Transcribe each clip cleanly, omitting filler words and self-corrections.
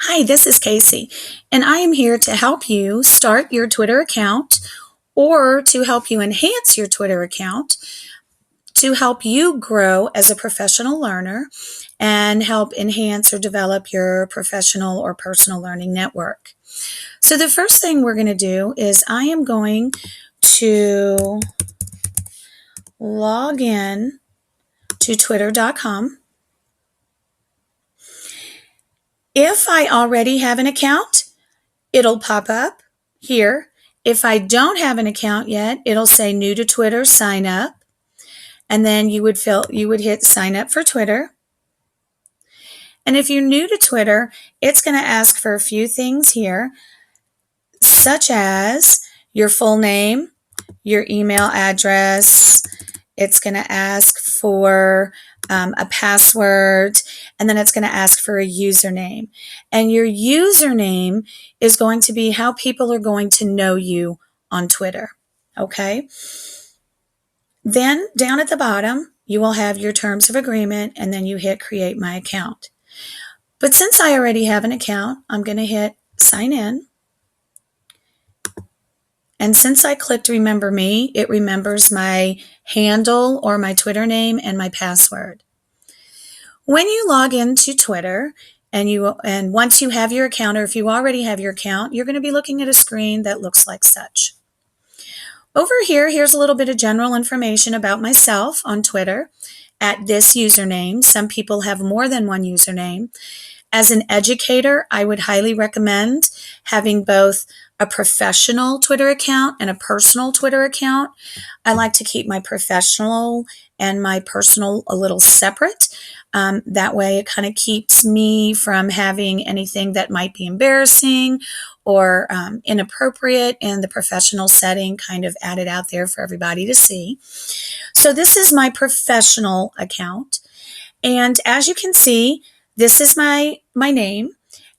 Hi, this is Casey, and I am here to help you start your Twitter account or to help you enhance your Twitter account to help you grow as a professional learner and help enhance or develop your professional or personal learning network. So the first thing we're going to do is I am going to log in to twitter.com. If I already have an account, it'll pop up here. If I don't have an account yet, it'll say new to Twitter, sign up. And then you would hit sign up for Twitter. And if you're new to Twitter, it's going to ask for a few things here, such as your full name, your email address. It's going to ask for a password, and then it's going to ask for a username. And your username is going to be how people are going to know you on Twitter. Okay? Then down at the bottom, you will have your terms of agreement, and then you hit create my account. But since I already have an account, I'm going to hit sign in. And since I clicked remember me, it remembers my handle or my Twitter name and my password. When you log into Twitter and once you have your account, or if you already have your account, you're going to be looking at a screen that looks like such. Over here, here's a little bit of general information about myself on Twitter at this username. Some people have more than one username. As an educator, I would highly recommend having both a professional Twitter account and a personal Twitter account. I like to keep my professional and my personal a little separate. That way it kind of keeps me from having anything that might be embarrassing or inappropriate in the professional setting kind of added out there for everybody to see. So this is my professional account. And as you can see, this is my name,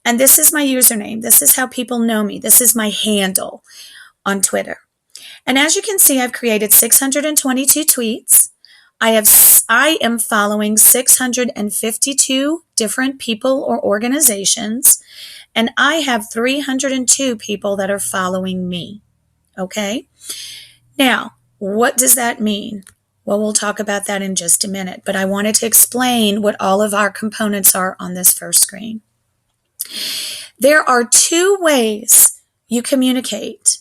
and this is my username. This is how people know me. This is my handle on Twitter. And as you can see, I've created 622 tweets. I am following 652 different people or organizations, and I have 302 people that are following me. Okay? Now, what does that mean? Well, we'll talk about that in just a minute, but I wanted to explain what all of our components are on this first screen. There are two ways you communicate.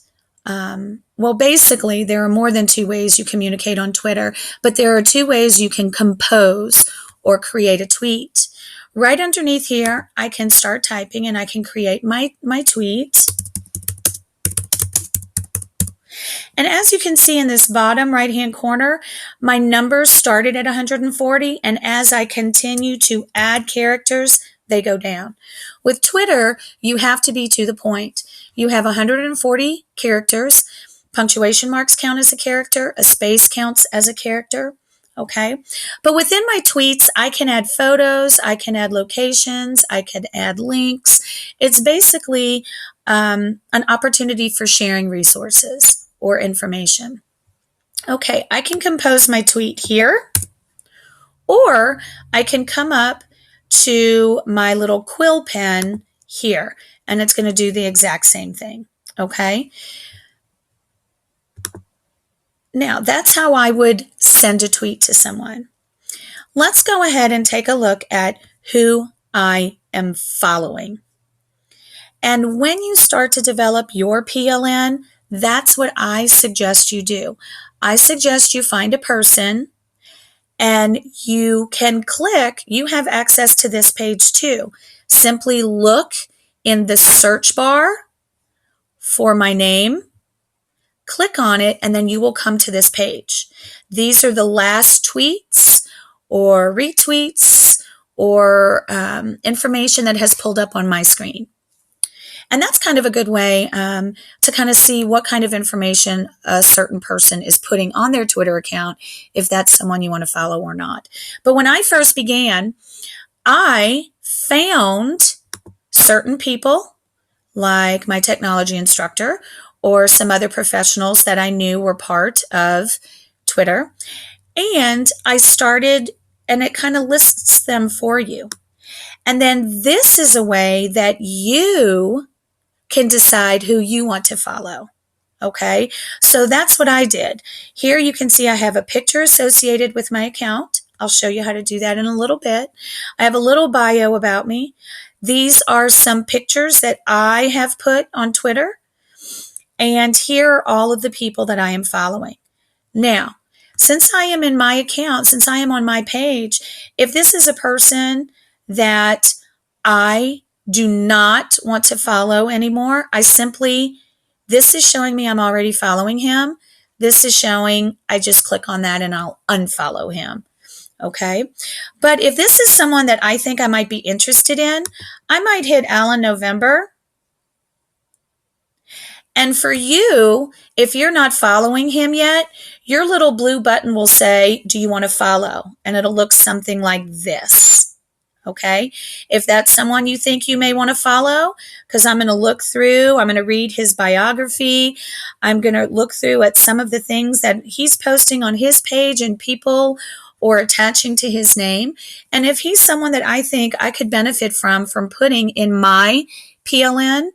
Well, basically, there are more than two ways you communicate on Twitter, but there are two ways you can compose or create a tweet. Right underneath here, I can start typing and I can create my tweet. And as you can see in this bottom right-hand corner, my numbers started at 140, and as I continue to add characters, they go down. With Twitter, you have to be to the point. You have 140 characters. Punctuation marks count as a character. A space counts as a character. Okay? But within my tweets, I can add photos. I can add locations. I can add links. It's basically an opportunity for sharing resources or information. Okay, I can compose my tweet here, or I can come up to my little quill pen here, and it's going to do the exact same thing. Okay? Now, that's how I would send a tweet to someone. Let's go ahead and take a look at who I am following. And when you start to develop your PLN, that's what I suggest you do. I suggest you find a person and you can click. You have access to this page too. Simply look in the search bar for my name, click on it, and then you will come to this page. These are the last tweets or retweets or information that has pulled up on my screen. And that's kind of a good way to kind of see what kind of information a certain person is putting on their Twitter account, if that's someone you want to follow or not. But when I first began, I found certain people, like my technology instructor or some other professionals that I knew were part of Twitter, and I started, and it kind of lists them for you. And then this is a way that you can decide who you want to follow. Okay, so that's what I did. Here you can see I have a picture associated with my account. I'll show you how to do that in a little bit. I have a little bio about me. These are some pictures that I have put on Twitter. And here are all of the people that I am following. Now, since I am in my account, since I am on my page, if this is a person that I do not want to follow anymore, this is showing me I'm already following him. This is showing I just click on that and I'll unfollow him. Okay. But if this is someone that I think I might be interested in, I might hit Alan November. And for you, if you're not following him yet, your little blue button will say, do you want to follow? And it'll look something like this. Okay, if that's someone you think you may want to follow, because I'm going to look through, I'm going to read his biography, I'm going to look through at some of the things that he's posting on his page and people or attaching to his name. And if he's someone that I think I could benefit from putting in my PLN,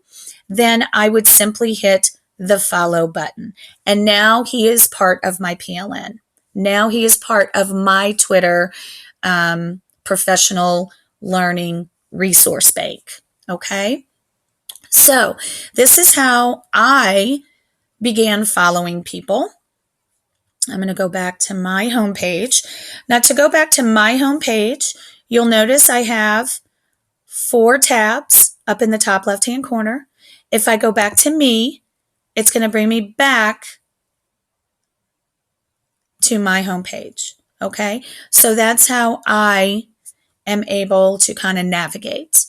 then I would simply hit the follow button. And now he is part of my PLN. Now he is part of my Twitter professional learning resource bank. Okay. So this is how I began following people. I'm going to go back to my homepage. Now to go back to my homepage, you'll notice I have 4 tabs up in the top left-hand corner. If I go back to me, it's going to bring me back to my homepage. Okay. So that's how I am able to kind of navigate.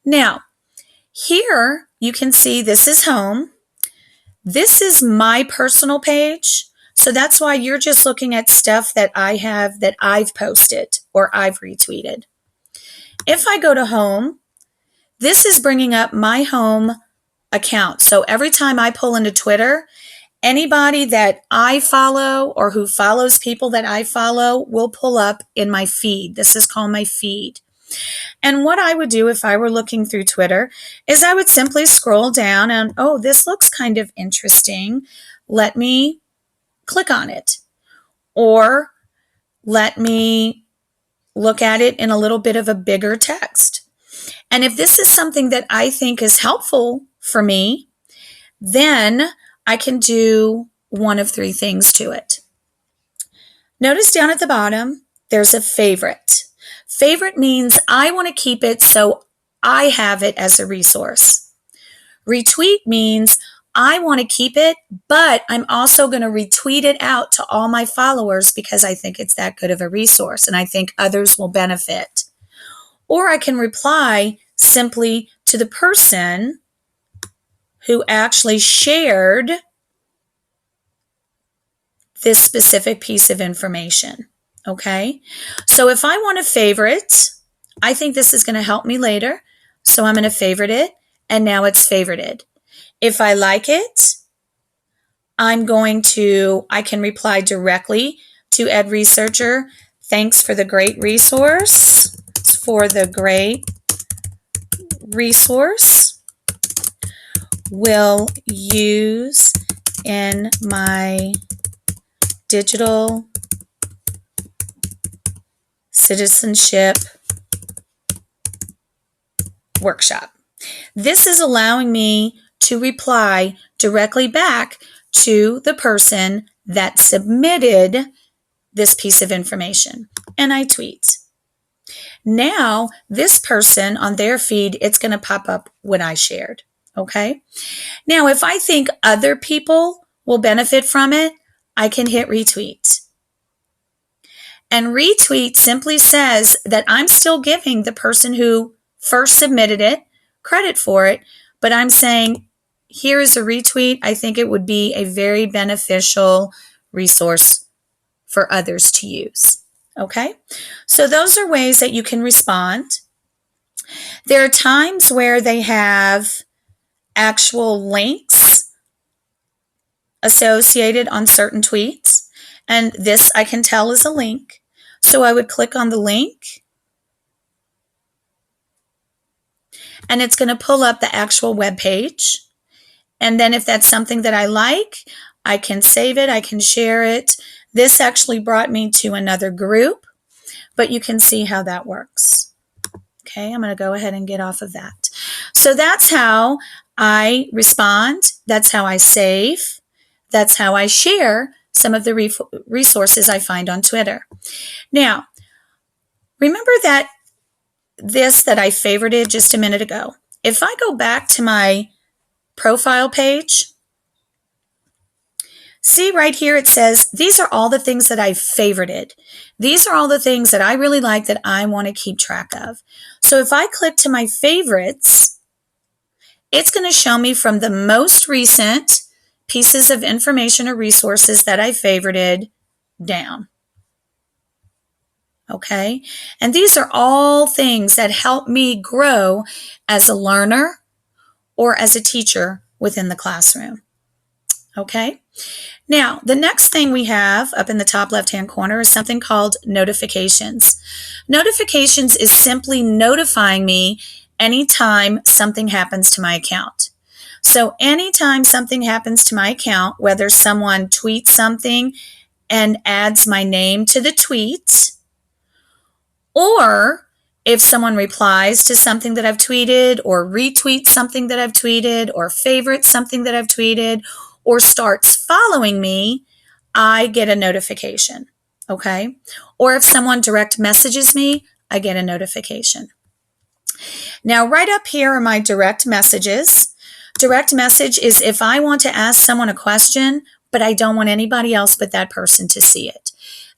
Now, here you can see this is home. This is my personal page. So that's why you're just looking at stuff that I have that I've posted or I've retweeted. If I go to home, this is bringing up my home account. So every time I pull into Twitter, anybody that I follow or who follows people that I follow will pull up in my feed. This is called my feed. And what I would do if I were looking through Twitter is I would simply scroll down and, oh, this looks kind of interesting. Let me click on it. Or let me look at it in a little bit of a bigger text. And if this is something that I think is helpful for me, then I can do one of 3 things to it. Notice down at the bottom, there's a favorite. Favorite means I want to keep it so I have it as a resource. Retweet means I want to keep it, but I'm also going to retweet it out to all my followers because I think it's that good of a resource and I think others will benefit. Or I can reply simply to the person who actually shared this specific piece of information. Okay, so if I want to favorite, I think this is going to help me later. So I'm going to favorite it, and now it's favorited. If I like it, I can reply directly to Ed Researcher. Thanks for the great resource. Will use in my digital citizenship workshop. This is allowing me to reply directly back to the person that submitted this piece of information. And I tweet. Now, this person on their feed, it's going to pop up what I shared. Okay. Now, if I think other people will benefit from it, I can hit retweet. And retweet simply says that I'm still giving the person who first submitted it credit for it, but I'm saying, here is a retweet. I think it would be a very beneficial resource for others to use. Okay, so those are ways that you can respond. There are times where they have actual links associated on certain tweets, and this I can tell is a link. So I would click on the link, and it's going to pull up the actual web page. And then if that's something that I like, I can save it, I can share it. This actually brought me to another group, but you can see how that works. Okay, I'm going to go ahead and get off of that. So that's how I respond. That's how I save. That's how I share some of the resources I find on Twitter. Now, remember that I favorited just a minute ago. If I go back to my profile page, see right here it says, these are all the things that I've favorited. These are all the things that I really like that I want to keep track of. So if I click to my favorites, it's going to show me from the most recent pieces of information or resources that I favorited down. Okay? And these are all things that help me grow as a learner or as a teacher within the classroom. Okay? Now, the next thing we have up in the top left-hand corner is something called notifications. Notifications is simply notifying me anytime something happens to my account. So anytime something happens to my account, whether someone tweets something and adds my name to the tweet, or if someone replies to something that I've tweeted, or retweets something that I've tweeted, or favorites something that I've tweeted, or starts following me, I get a notification, okay? Or if someone direct messages me, I get a notification. Now, right up here are my direct messages. Direct message is if I want to ask someone a question, but I don't want anybody else but that person to see it.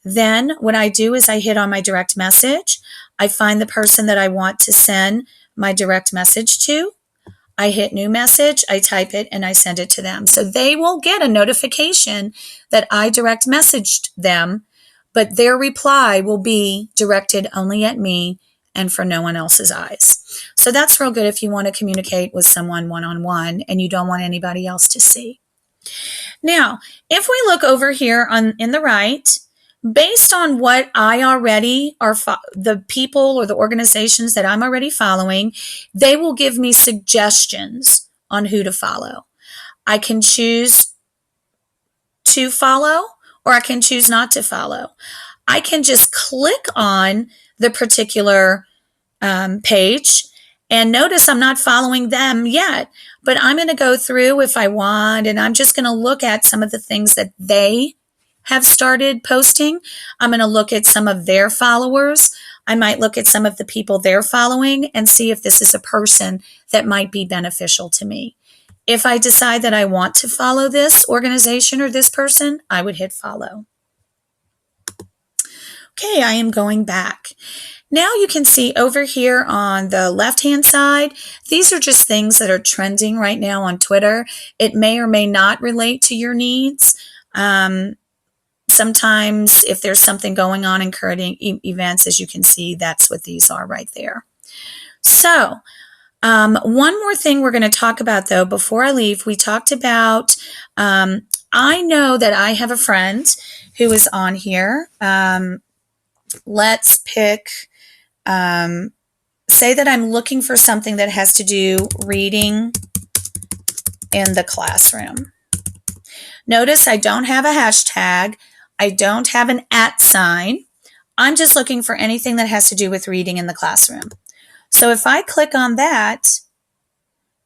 Then what I do is I hit on my direct message. I find the person that I want to send my direct message to. I hit new message, I type it, and I send it to them. So they will get a notification that I direct messaged them, but their reply will be directed only at me and for no one else's eyes. So that's real good if you want to communicate with someone one-on-one and you don't want anybody else to see. Now, if we look over here in the right, based on what I already are, the people or the organizations that I'm already following, they will give me suggestions on who to follow. I can choose to follow or I can choose not to follow. I can just click on the particular page and notice I'm not following them yet, but I'm going to go through if I want, and I'm just going to look at some of the things that they have started posting. I'm going to look at some of their followers. I might look at some of the people they're following and see if this is a person that might be beneficial to me. If I decide that I want to follow this organization or this person, I would hit follow. Okay, I am going back. Now you can see over here on the left-hand side, these are just things that are trending right now on Twitter. It may or may not relate to your needs. Sometimes if there's something going on in current events, as you can see, that's what these are right there. So one more thing we're going to talk about, though, before I leave. We talked about, I know that I have a friend who is on here. Let's pick, say that I'm looking for something that has to do reading in the classroom. Notice I don't have a hashtag. I don't have an @ sign. I'm just looking for anything that has to do with reading in the classroom. So if I click on that,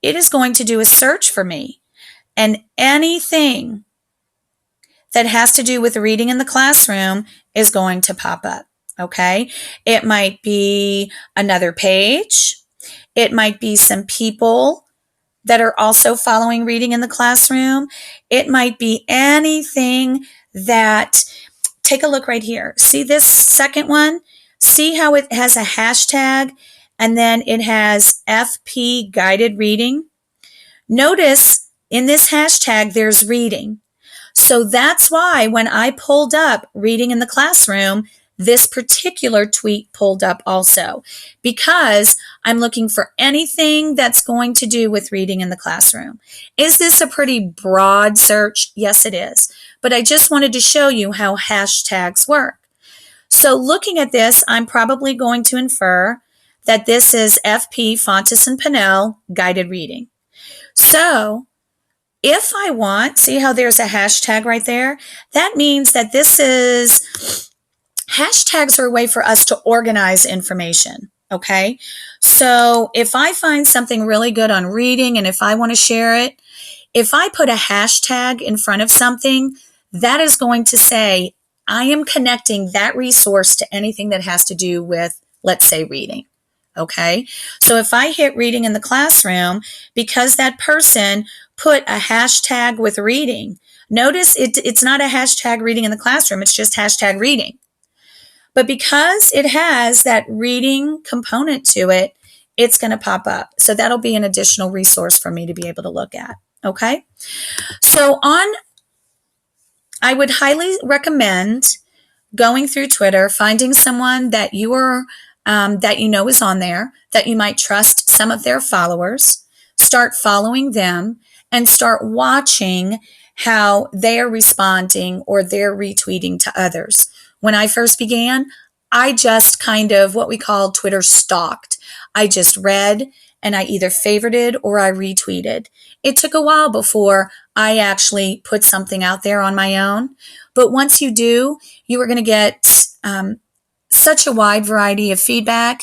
it is going to do a search for me. And anything that has to do with reading in the classroom is going to pop up. Okay? It might be another page. It might be some people that are also following reading in the classroom. It might be anything that, take a look right here. See this second one? See how it has a hashtag and then it has FP guided reading? Notice in this hashtag there's reading. So that's why when I pulled up reading in the classroom, this particular tweet pulled up also, because I'm looking for anything that's going to do with reading in the classroom. Is this a pretty broad search? Yes, it is. But I just wanted to show you how hashtags work. So looking at this, I'm probably going to infer that this is FP Fontes and Pinnell guided reading. So if I want, see how there's a hashtag right there? That means that hashtags are a way for us to organize information. Okay. So if I find something really good on reading and if I want to share it, if I put a hashtag in front of something, that is going to say, I am connecting that resource to anything that has to do with, let's say, reading. Okay. So if I hit reading in the classroom, because that person put a hashtag with reading, notice it's not a hashtag reading in the classroom. It's just hashtag reading. But because it has that reading component to it, it's going to pop up. So that'll be an additional resource for me to be able to look at. Okay. So I would highly recommend going through Twitter, finding someone that you know is on there, that you might trust some of their followers, start following them, and start watching how they are responding or they're retweeting to others. When I first began, I just kind of what we call Twitter stalked. I just read and I either favorited or I retweeted. It took a while before I actually put something out there on my own. But once you do, you are going to get such a wide variety of feedback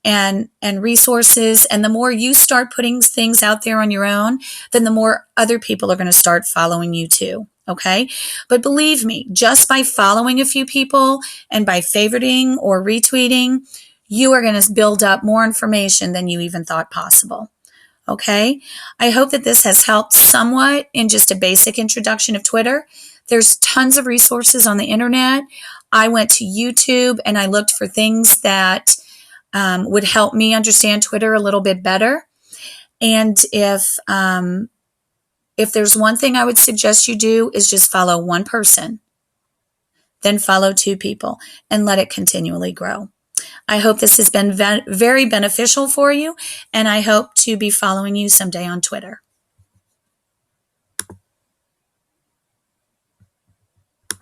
and resources. And the more you start putting things out there on your own, then the more other people are going to start following you too. Okay. But believe me, just by following a few people and by favoriting or retweeting, you are going to build up more information than you even thought possible. Okay. I hope that this has helped somewhat in just a basic introduction of Twitter. There's tons of resources on the internet. I went to YouTube and I looked for things that would help me understand Twitter a little bit better. And if there's one thing I would suggest you do is just follow one person, then follow two people and let it continually grow. I hope this has been very beneficial for you, and I hope to be following you someday on Twitter.